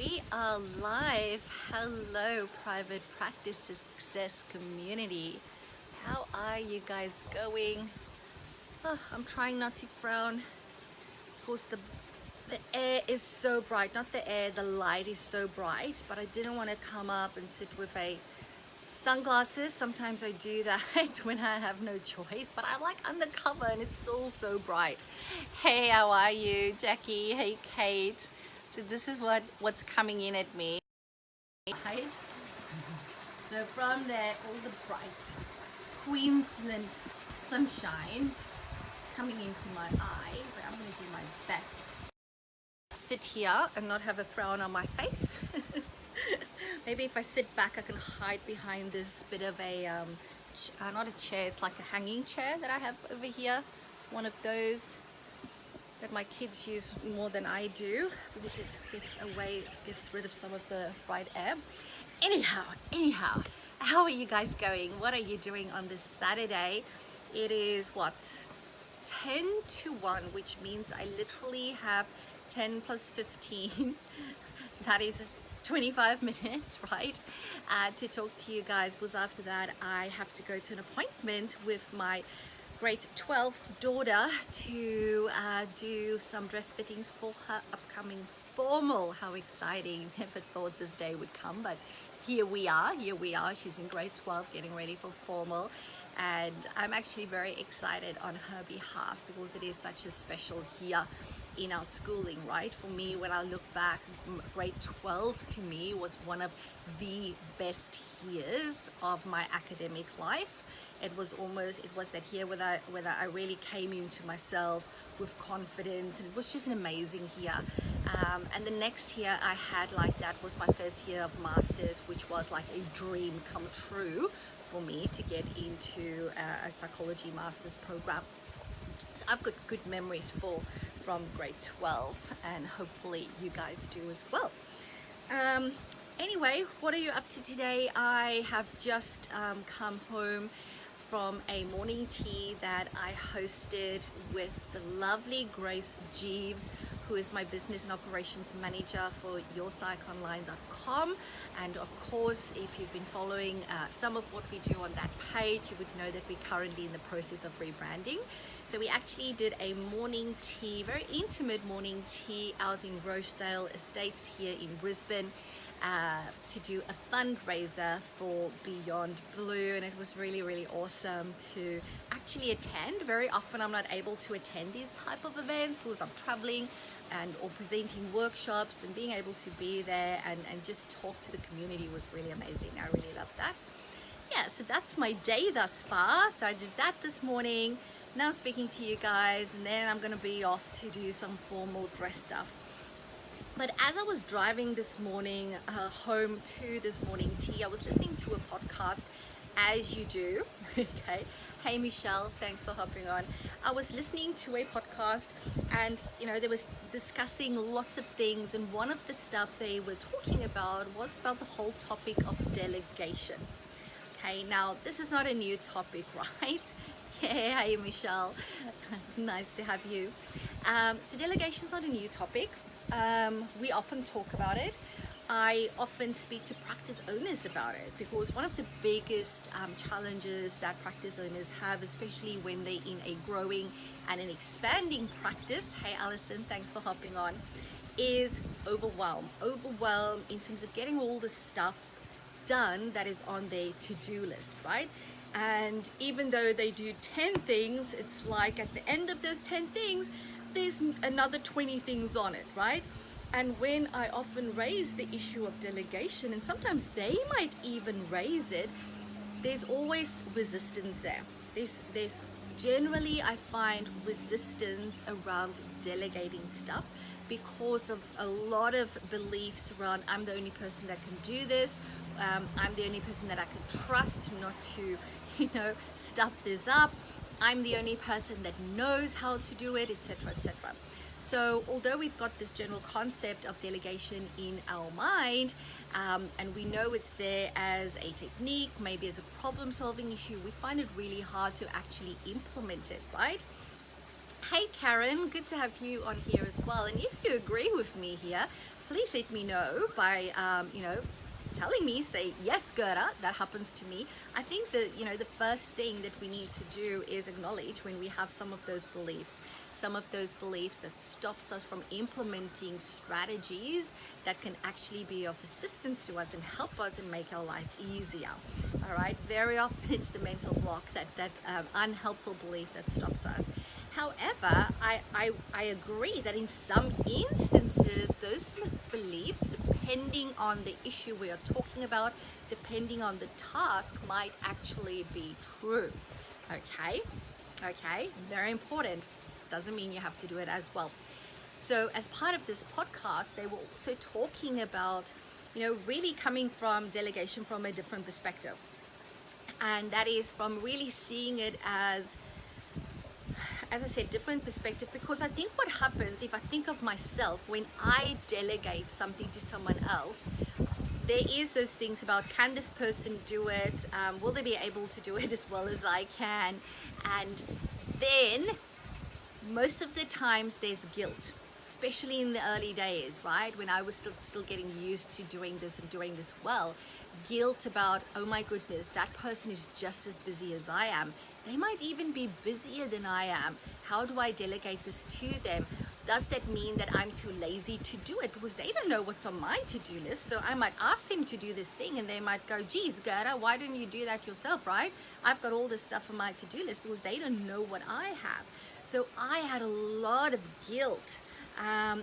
We are live. Hello, private practice success community. How are you guys going? Oh, I'm trying not to frown. Of course, the air is so bright. Not the air, the light is so bright. But I didn't want to come up and sit with a sunglasses. Sometimes I do that when I have no choice. But I'm like undercover and it's still so bright. Hey, how are you, Jackie? Hey, Kate. So this is what's coming in at me. Right? So from there, all the bright Queensland sunshine is coming into my eye, but I'm going to do my best. Sit here and not have a frown on my face. Maybe if I sit back, I can hide behind this bit of a, not a chair, it's like a hanging chair that I have over here. One of those that my kids use more than I do because it gets rid of some of the bright air. Anyhow, how are you guys going? What are you doing on this Saturday? It is what, 10 to 1, which means I literally have 10 plus 15. That is 25 minutes, right? To talk to you guys, because after that I have to go to an appointment with my grade 12 daughter to do some dress fittings for her upcoming formal. How exciting. Never thought this day would come, but here we are. She's in grade 12 getting ready for formal, and I'm actually very excited on her behalf because it is such a special year in our schooling, right? For me, when I look back, grade 12 to me was one of the best years of my academic life. It was that year where I really came into myself with confidence, and it was just an amazing year. And the next year I had like that was my first year of masters, which was like a dream come true for me to get into a psychology master's program. So I've got good memories from grade 12, and hopefully you guys do as well. Anyway, what are you up to today? I have just come home from a morning tea that I hosted with the lovely Grace Jeeves, who is my business and operations manager for yourpsychonline.com. And of course, if you've been following some of what we do on that page, you would know that we're currently in the process of rebranding. So we actually did a morning tea, very intimate morning tea out in Rochdale Estates here in Brisbane, to do a fundraiser for Beyond Blue, and it was really awesome to actually attend. Very often I'm not able to attend these type of events because I'm traveling or presenting workshops, and being able to be there and just talk to the community was really amazing. I really loved that. Yeah, so that's my day thus far. So I did that this morning. Now I'm speaking to you guys, and then I'm going to be off to do some formal dress stuff. But as I was driving this morning home to this morning tea, I was listening to a podcast, as you do. Okay. Hey Michelle, thanks for hopping on. I was listening to a podcast, and they was discussing lots of things, and one of the stuff they were talking about was about the whole topic of delegation. Okay, now this is not a new topic, right? Hey Michelle, nice to have you. So delegation is not a new topic. We often talk about it. I often speak to practice owners about it, because one of the biggest challenges that practice owners have, especially when they're in a growing and an expanding practice, hey Alison, thanks for hopping on, is overwhelm in terms of getting all the stuff done that is on their to-do list, right? And even though they do 10 things, it's like at the end of those 10 things, there's another 20 things on it, right? And when I often raise the issue of delegation, and sometimes they might even raise it, there's always resistance there. There's generally, I find, resistance around delegating stuff because of a lot of beliefs around, I'm the only person that can do this, I'm the only person that I can trust not to stuff this up, I'm the only person that knows how to do it, etc., etc. So although we've got this general concept of delegation in our mind, and we know it's there as a technique, maybe as a problem-solving issue, we find it really hard to actually implement it, right? Hey Karen, good to have you on here as well. And if you agree with me here, please let me know by, telling me, say, yes, Gerda, that happens to me. I think that, the first thing that we need to do is acknowledge when we have some of those beliefs that stops us from implementing strategies that can actually be of assistance to us and help us and make our life easier. All right, very often it's the mental block, that unhelpful belief that stops us. However, I agree that in some instances, those beliefs, depending on the issue we are talking about, depending on the task, might actually be true. Okay, very important. Doesn't mean you have to do it as well. So as part of this podcast, they were also talking about, really coming from delegation from a different perspective. And that is from really seeing it as I said, different perspective, because I think what happens, if I think of myself, when I delegate something to someone else, there is those things about, can this person do it? Will they be able to do it as well as I can? And then most of the times there's guilt, especially in the early days, right? When I was still getting used to doing this and doing this well. Guilt about, oh my goodness, that person is just as busy as I am. They might even be busier than I am. How do I delegate this to them? Does that mean that I'm too lazy to do it? Because they don't know what's on my to-do list. So I might ask them to do this thing and they might go, geez, Gerda, why don't you do that yourself, right? I've got all this stuff on my to-do list, because they don't know what I have. So I had a lot of guilt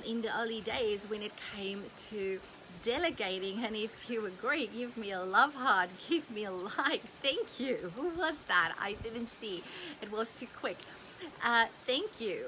in the early days when it came to delegating. And if you agree, give me a love heart, give me a like. Thank you. Who was that? I didn't see. It was too quick. Thank you.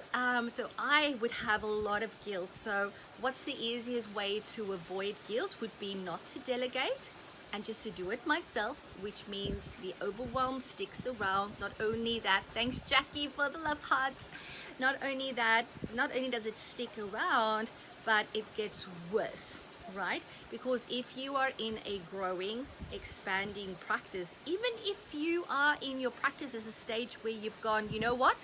So I would have a lot of guilt. So what's the easiest way to avoid guilt would be not to delegate and just to do it myself, which means the overwhelm sticks around. Not only that, thanks Jackie for the love hearts. Not only does it stick around, but it gets worse, right? Because if you are in a growing, expanding practice, even if you are in your practice as a stage where you've gone, you know what?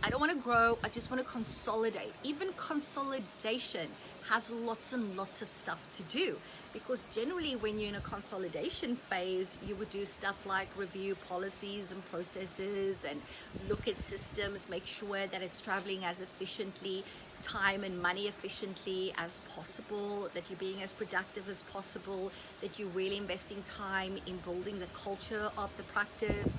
I don't want to grow, I just want to consolidate. Even consolidation has lots and lots of stuff to do, because generally when you're in a consolidation phase, you would do stuff like review policies and processes and look at systems, make sure that it's traveling as efficiently, time and money efficiently as possible, that you're being as productive as possible, that you're really investing time in building the culture of the practice,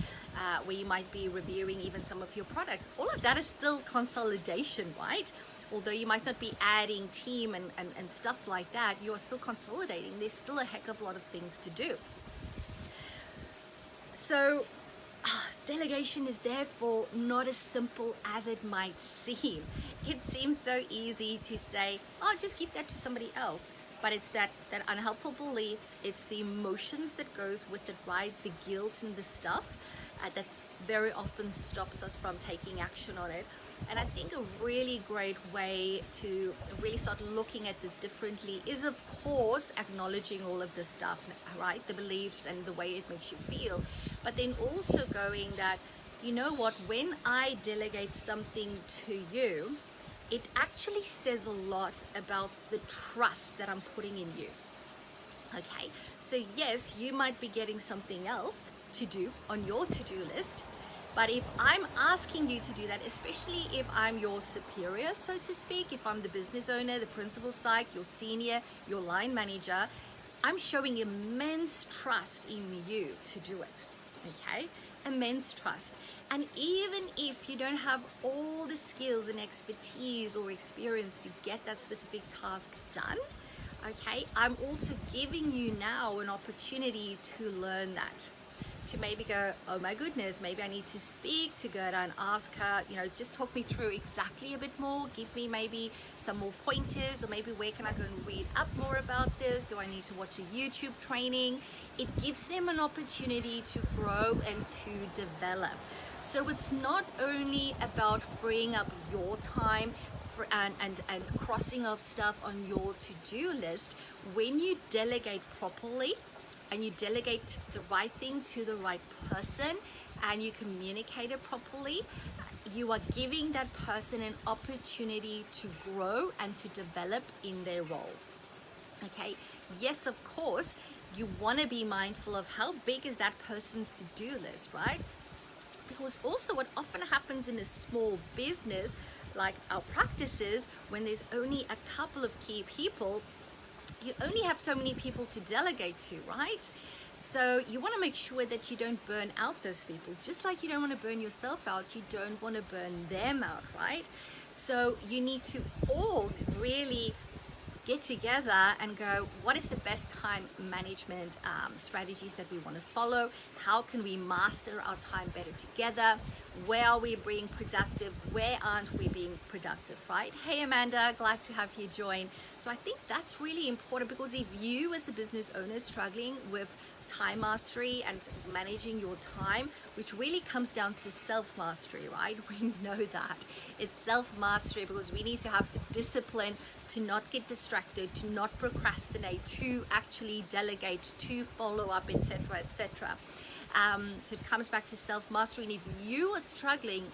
where you might be reviewing even some of your products. All of that is still consolidation, right? Although you might not be adding team and stuff like that, you're still consolidating. There's still a heck of a lot of things to do. So delegation is therefore not as simple as it might seem. It seems so easy to say, oh, just give that to somebody else. But it's that unhelpful beliefs, it's the emotions that goes with it, right? The guilt and the stuff that's very often stops us from taking action on it. And I think a really great way to really start looking at this differently is, of course, acknowledging all of this stuff, right? The beliefs and the way it makes you feel. But then also going that, you know what, when I delegate something to you, it actually says a lot about the trust that I'm putting in you. Okay, so yes, you might be getting something else to do on your to-do list, but if I'm asking you to do that, especially if I'm your superior, so to speak, if I'm the business owner, the principal psych, your senior, your line manager, I'm showing immense trust in you to do it, okay? Immense trust. And even if you don't have all the skills and expertise or experience to get that specific task done, okay, I'm also giving you now an opportunity to learn that. To maybe go, oh my goodness, maybe I need to speak to Gerda and ask her, just talk me through exactly a bit more, give me maybe some more pointers, or maybe where can I go and read up more about this? Do I need to watch a YouTube training? It gives them an opportunity to grow and to develop. So it's not only about freeing up your time and crossing off stuff on your to-do list. When you delegate properly, and you delegate the right thing to the right person, and you communicate it properly, you are giving that person an opportunity to grow and to develop in their role. Okay, yes, of course, you want to be mindful of how big is that person's to-do list, right? Because also what often happens in a small business like our practices, when there's only a couple of key people, you only have so many people to delegate to, right? So you want to make sure that you don't burn out those people. Just like you don't want to burn yourself out, you don't want to burn them out, right? So you need to all really get together and go, what is the best time management strategies that we want to follow? How can we master our time better together? Where are we being productive? Where aren't we being productive, right? Hey, Amanda, glad to have you join. So I think that's really important, because if you as the business owner struggling with time mastery and managing your time, which really comes down to self-mastery, right? We know that it's self-mastery, because we need to have the discipline to not get distracted, to not procrastinate, to actually delegate, to follow up, etc., etc. So it comes back to self-mastery. And if you are struggling,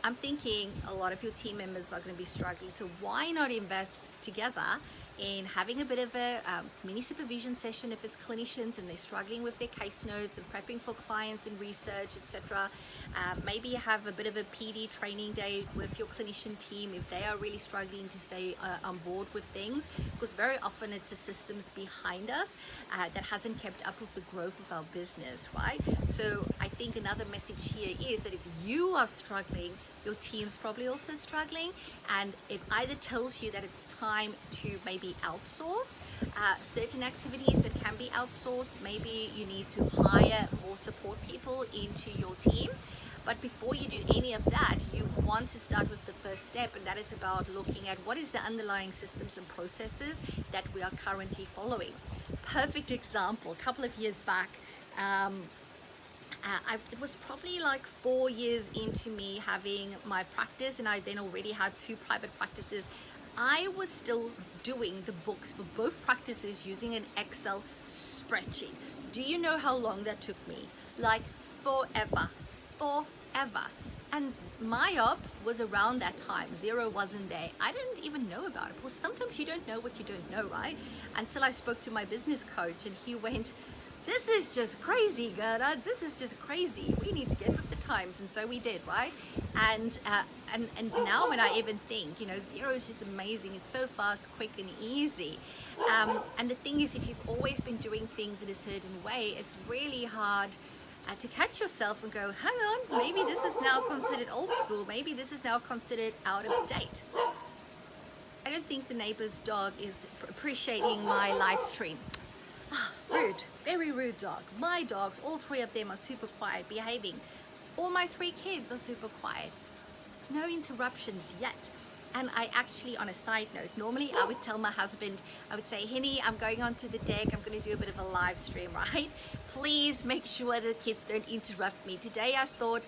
I'm thinking a lot of your team members are going to be struggling. So why not invest together in having a bit of a mini supervision session if it's clinicians and they're struggling with their case notes and prepping for clients and research, etc. Maybe you have a bit of a PD training day with your clinician team if they are really struggling to stay on board with things, because very often it's the systems behind us that hasn't kept up with the growth of our business, right? So I think another message here is that if you are struggling, your team's probably also struggling, and it either tells you that it's time to maybe outsource certain activities that can be outsourced. Maybe you need to hire more support people into your team. But before you do any of that, you want to start with the first step, and that is about looking at what is the underlying systems and processes that we are currently following. Perfect example, a couple of years back, it was probably like 4 years into me having my practice, and I then already had 2 private practices. I was still doing the books for both practices using an Excel spreadsheet. Do you know how long that took me? Like forever. And my op was around that time. Xero wasn't there. I didn't even know about it, because sometimes you don't know what you don't know, right? Until I spoke to my business coach, and he went, "This is just crazy, Gerda. This is just crazy. We need to get with the times." And so we did, right? And now when I even think, Xero is just amazing. It's so fast, quick, and easy. And the thing is, if you've always been doing things in a certain way, it's really hard to catch yourself and go, hang on, maybe this is now considered old school. Maybe this is now considered out of date. I don't think the neighbor's dog is appreciating my live stream. Rude, very rude dog. My dogs, all 3 of them are super quiet, behaving. All my 3 kids are super quiet. No interruptions yet. And I actually, on a side note, normally I would tell my husband, I would say, Henny, I'm going onto the deck, I'm going to do a bit of a live stream, right? Please make sure the kids don't interrupt me. Today I thought,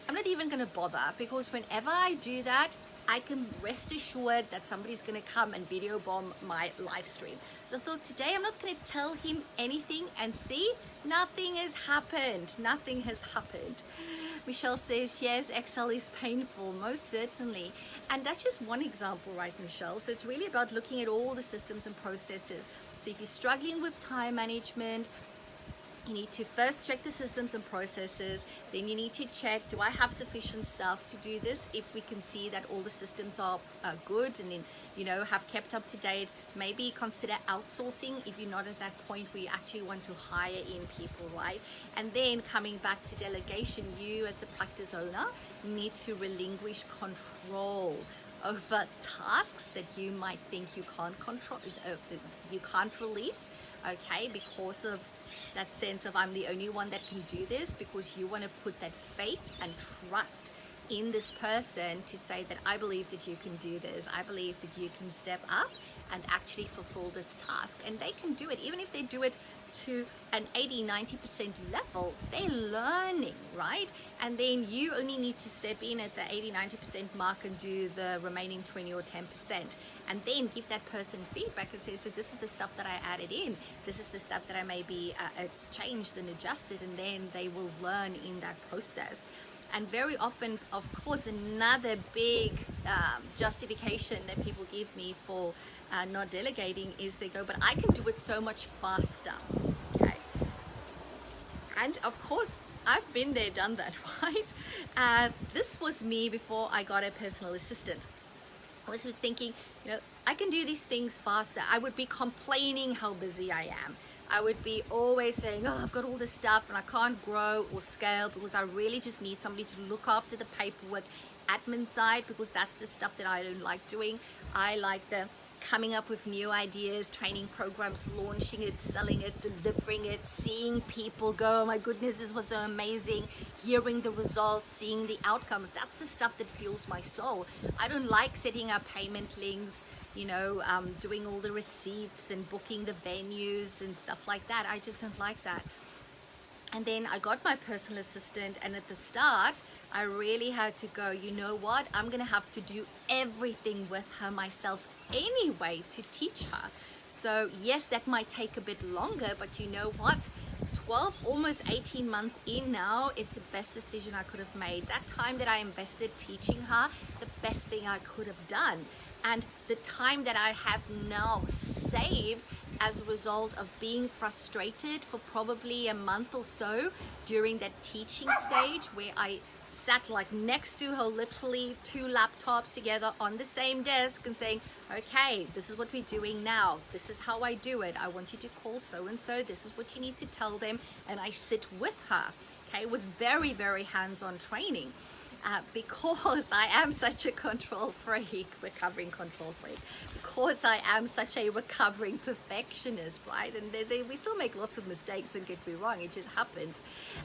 I'm not even going to bother, because whenever I do that, I can rest assured that somebody's going to come and video bomb my live stream. So I thought today I'm not going to tell him anything, and see, nothing has happened. Nothing has happened. Michelle says, yes, Excel is painful, most certainly. And that's just one example, right, Michelle? So it's really about looking at all the systems and processes. So if you're struggling with time management, you need to first check the systems and processes. Then you need to check, do I have sufficient staff to do this? If we can see that all the systems are good and have kept up to date, maybe consider outsourcing if you're not at that point where you actually want to hire in people, right? And then coming back to delegation, you as the practice owner need to relinquish control over tasks that you might think you can't control, you can't release, okay, because of that sense of I'm the only one that can do this, because you want to put that faith and trust in this person to say that I believe that you can do this. I believe that you can step up and actually fulfill this task. And they can do it, even if they do it to an 80-90% level, they're learning, right? And then you only need to step in at the 80-90% mark and do the remaining 20 or 10%, and then give that person feedback and say, so this is the stuff that I added in, this is the stuff that I maybe changed and adjusted, and then they will learn in that process. And very often, of course, another big justification that people give me for not delegating is they go, but I can do it so much faster. Okay. And of course, I've been there, done that, right? This was me before I got a personal assistant. I was thinking, I can do these things faster. I would be complaining how busy I am. I would be always saying, oh, I've got all this stuff and I can't grow or scale because I really just need somebody to look after the paperwork, admin side, because that's the stuff that I don't like doing. I like the coming up with new ideas, training programs, launching it, selling it, delivering it, seeing people go, oh my goodness, this was so amazing, hearing the results, seeing the outcomes. That's the stuff that fuels my soul. I don't like setting up payment links, doing all the receipts and booking the venues and stuff like that. I just don't like that. And then I got my personal assistant, and at the start, I really had to go, you know what, I'm gonna have to do everything with her myself anyway to teach her. So yes, that might take a bit longer, but you know what, 12, almost 18 months in now, it's the best decision I could have made. That time that I invested teaching her, the best thing I could have done. And the time that I have now saved as a result of being frustrated for probably a month or so during that teaching stage, where I sat like next to her, literally 2 laptops together on the same desk, and saying, okay, this is what we're doing now, this is how I do it, I want you to call so and so, this is what you need to tell them, and I sit with her. Okay, it was very, very hands-on training. Because I am such a recovering control freak, because I am such a recovering perfectionist, right? And we still make lots of mistakes, don't get me wrong, it just happens.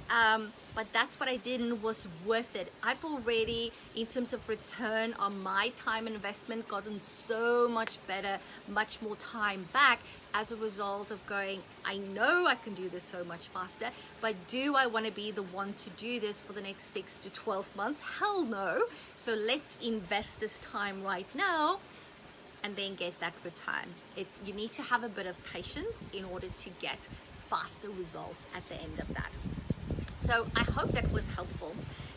But that's what I did, and it was worth it. I've already, in terms of return on my time investment, gotten so much better, much more time back as a result of going, I know I can do this so much faster, but do I want to be the one to do this for the next 6 to 12 months? Hell no. So let's invest this time right now and then get that return. You need to have a bit of patience in order to get faster results at the end of that. So I hope that was helpful.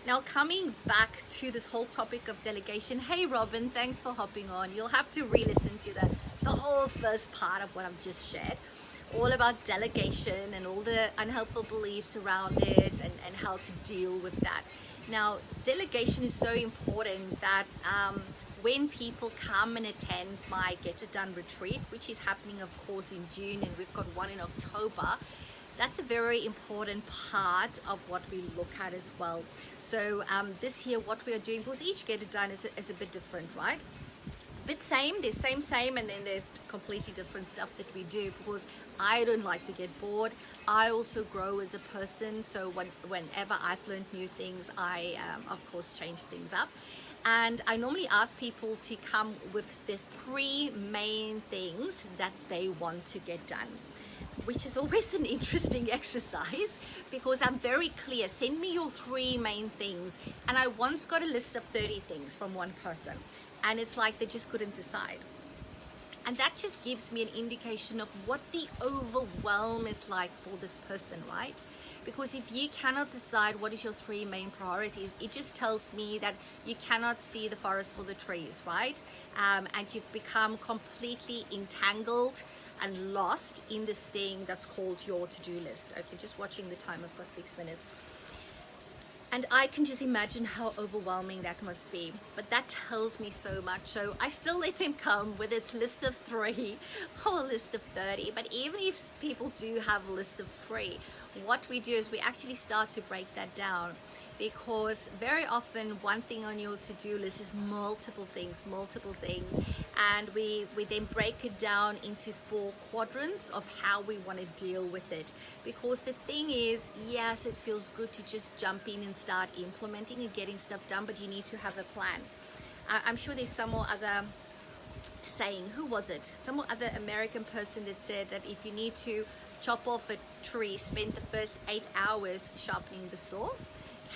Now, coming back to this whole topic of delegation, hey Robin, thanks for hopping on. You'll have to re-listen to the whole first part of what I've just shared, all about delegation and all the unhelpful beliefs around it, and how to deal with that. Now, delegation is so important that when people come and attend my Get It Done retreat, which is happening of course in June, and we've got one in October, that's a very important part of what we look at as well. So this year, what we are doing, because each Get It Done is a bit different, right? Bit same, there's same, and then there's completely different stuff that we do, because I don't like to get bored. I also grow as a person, so whenever I've learned new things, I of course change things up. And I normally ask people to come with the 3 main things that they want to get done, which is always an interesting exercise, because I'm very clear, send me your 3 main things. And I once got a list of 30 things from one person, and it's like they just couldn't decide. And that just gives me an indication of what the overwhelm is like for this person, right? Because if you cannot decide what is your 3 main priorities, it just tells me that you cannot see the forest for the trees, right? And you've become completely entangled and lost in this thing that's called your to-do list. Okay, just watching the time, I've got 6 minutes. And I can just imagine how overwhelming that must be. But that tells me so much. So I still let them come with its list of 3 or a list of 30. But even if people do have a list of 3, what we do is we actually start to break that down. Because very often one thing on your to-do list is multiple things. And we then break it down into 4 quadrants of how we want to deal with it. Because the thing is, yes, it feels good to just jump in and start implementing and getting stuff done, but you need to have a plan. I'm sure there's some more other saying, who was it? Some more other American person that said that if you need to chop off a tree, spend the first 8 hours sharpening the saw.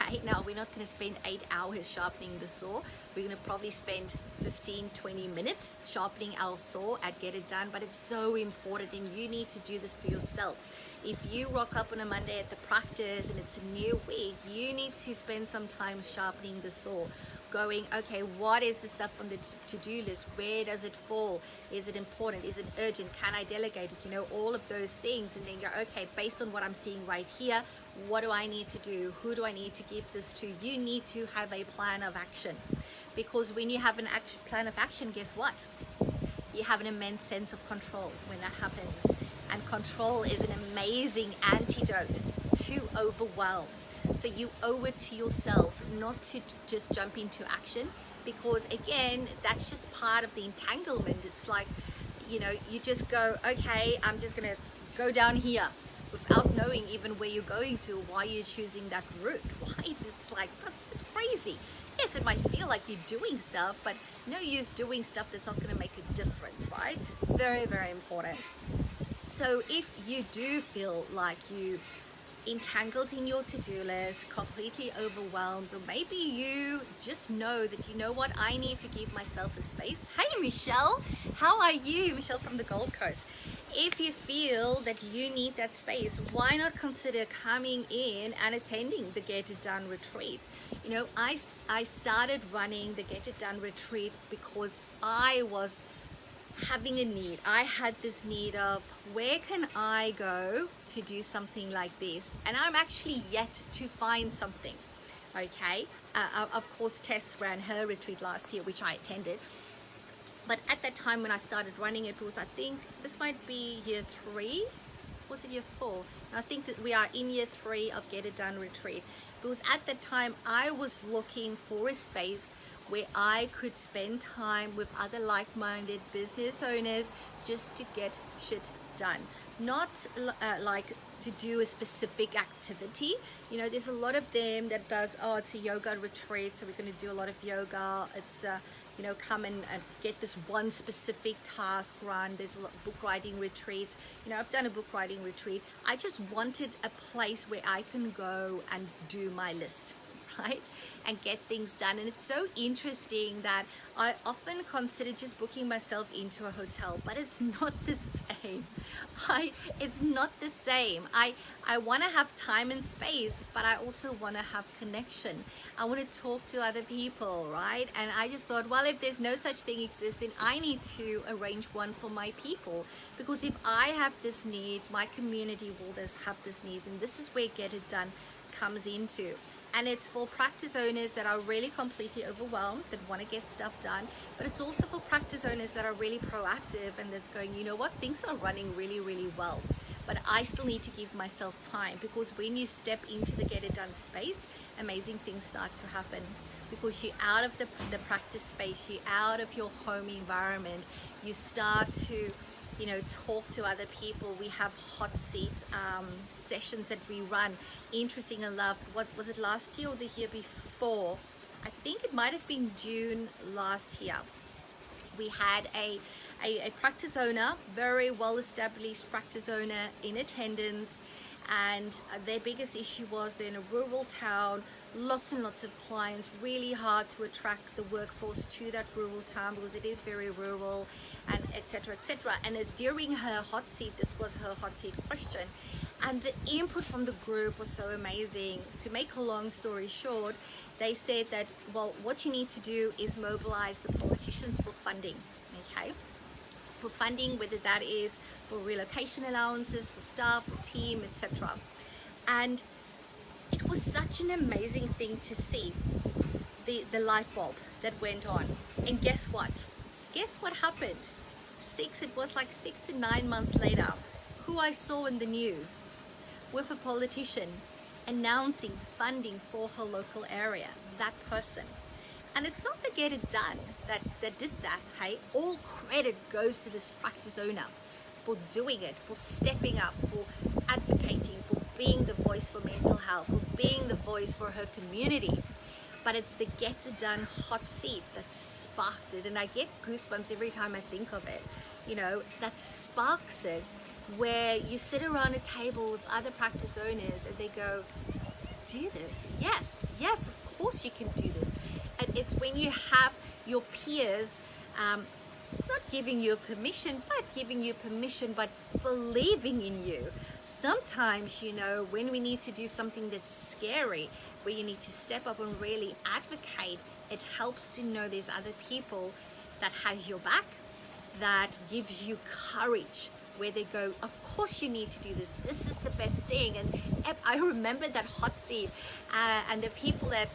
Okay, now we're not going to spend 8 hours sharpening the saw, We're going to probably spend 15-20 minutes sharpening our saw at Get It Done, but it's so important, and you need to do this for yourself. If you rock up on a Monday at the practice and it's a new week, you need to spend some time sharpening the saw, going, okay, what is the stuff on the to-do list? Where does it fall? Is it important? Is it urgent? Can I delegate it? You know, all of those things, and then go, okay, based on what I'm seeing right here, what do I need to do? Who do I need to give this to? You need to have a plan of action, because when you have an plan of action, guess what? You have an immense sense of control when that happens. And control is an amazing antidote to overwhelm. So you owe it to yourself not to just jump into action, because again, that's just part of the entanglement. It's like, you know, you just go, okay, I'm just gonna go down here without knowing even where you're going to, why you're choosing that route, right? It's like, that's just crazy. Yes, it might feel like you're doing stuff, but no use doing stuff that's not gonna make a difference, right? Very, very important. So if you do feel like you entangled in your to-do list, completely overwhelmed, or maybe you just know that, you know what, I need to give myself a space. Hey Michelle, how are you? Michelle from the Gold Coast. If you feel that you need that space, why not consider coming in and attending the Get It Done retreat? You know, I started running the Get It Done retreat because I was having a need. I had this need of, where can I go to do something like this? And I'm actually yet to find something. Okay, of course Tess ran her retreat last year, which I attended, but at that time when I started running it, was, I think this might be year 3, was it year 4? I think that we are in year 3 of Get It Done retreat, because at that time I was looking for a space where I could spend time with other like-minded business owners just to get shit done. Not like to do a specific activity. You know, there's a lot of them that does, oh, it's a yoga retreat, so we're going to do a lot of yoga. It's you know, come and get this one specific task run. There's a lot of book writing retreats. You know, I've done a book writing retreat. I just wanted a place where I can go and do my list, right, and get things done. And it's so interesting that I often consider just booking myself into a hotel, but it's not the same. It's not the same. I want to have time and space, but I also want to have connection. I want to talk to other people, right? And I just thought, well, if there's no such thing exists, then I need to arrange one for my people, because if I have this need, my community will have this need, and this is where Get It Done comes into. And it's for practice owners that are really completely overwhelmed, that want to get stuff done. But it's also for practice owners that are really proactive and that's going, you know what, things are running really, really well, but I still need to give myself time. Because when you step into the Get It Done space, amazing things start to happen. Because you're out of the practice space, you're out of your home environment, you start to, you know, talk to other people. We have hot seat sessions that we run. Interesting enough, was it last year or the year before? I think it might have been June last year. We had a practice owner, very well established practice owner in attendance, and their biggest issue was they're in a rural town, lots and lots of clients, really hard to attract the workforce to that rural town because it is very rural, and etc, etc. And during her hot seat, this was her hot seat question, and the input from the group was so amazing. To make a long story short, they said that, well, what you need to do is mobilize the politicians for funding, okay? For funding, whether that is for relocation allowances, for staff, for team, etc. And it was such an amazing thing to see, the light bulb that went on. And guess what? Guess what happened? It was like 6 to 9 months later, who I saw in the news with a politician announcing funding for her local area, that person. And it's not the Get It Done that did that, hey? All credit goes to this practice owner for doing it, for stepping up, for advocating, for being the voice for mental health, for being the voice for her community. But it's the Get It Done hot seat that sparked it. And I get goosebumps every time I think of it. You know, that sparks it, where you sit around a table with other practice owners and they go, do this? Yes, of course you can do this. It's when you have your peers not giving you permission, but giving you permission, but believing in you. Sometimes, you know, when we need to do something that's scary, where you need to step up and really advocate, it helps to know there's other people that has your back, that gives you courage, where they go, of course you need to do this. This is the best thing. And I remember that hot seat, and the people that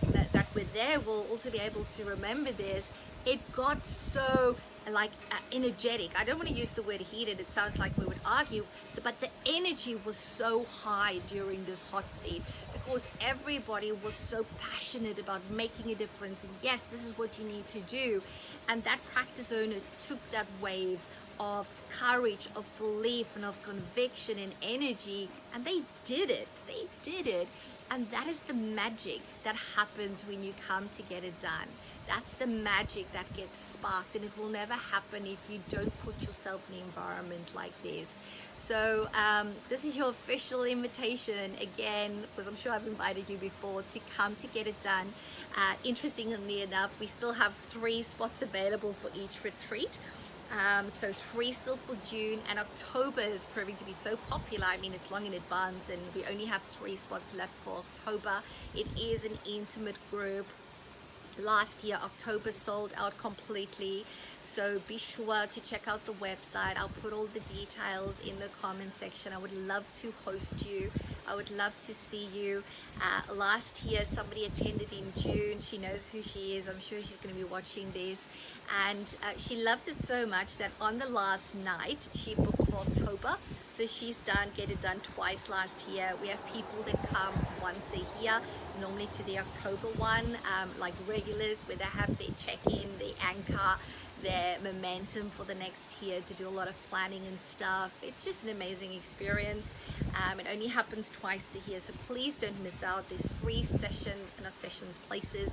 were there will also be able to remember this. It got so like energetic. I don't want to use the word heated. It sounds like we would argue, but the energy was so high during this hot seat because everybody was so passionate about making a difference. And yes, this is what you need to do. And that practice owner took that wave of courage, of belief, and of conviction and energy, and they did it. They did it. And that is the magic that happens when you come to get it done. That's the magic that gets sparked, and it will never happen if you don't put yourself in an environment like this. So this is your official invitation again, because I'm sure I've invited you before, to come to get it done. Interestingly enough, we still have 3 spots available for each retreat. So 3 still for June, and October is proving to be so popular. I mean, it's long in advance, and we only have 3 spots left for October. It is an intimate group. Last year, October sold out completely. So be sure to check out the website. I'll put all the details in the comment section. I would love to host you. I would love to see you. Last year, somebody attended in June. She knows who she is. I'm sure she's going to be watching this. And she loved it so much that on the last night, she booked for October. So she's done Get It Done twice last year. We have people that come once a year, normally to the October one, like regulars, where they have their check-in, their anchor, their momentum for the next year to do a lot of planning and stuff. It's just an amazing experience. It only happens twice a year, so please don't miss out. There's 3 places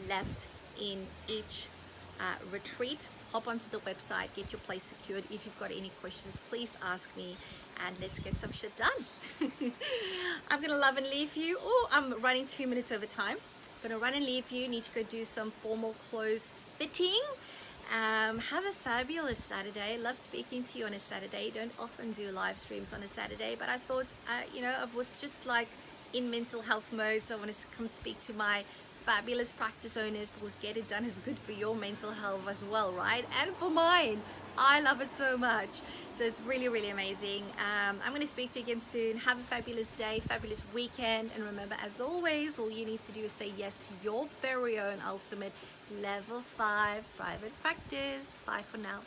left in each retreat. Hop onto the website, get your place secured. If you've got any questions, please ask me, and let's get some shit done. I'm gonna love and leave you. Oh, I'm running 2 minutes over time. Gonna run and leave you. Need to go do some formal clothes fitting. Have a fabulous Saturday. Love speaking to you on a Saturday. Don't often do live streams on a Saturday, but I thought, you know, I was just like in mental health mode, so I want to come speak to my fabulous practice owners, because Get It Done is good for your mental health as well, right? And for mine. I love it so much. So it's really, really amazing. I'm going to speak to you again soon. Have a fabulous day, fabulous weekend. And remember, as always, all you need to do is say yes to your very own ultimate level 5 private practice. Bye for now.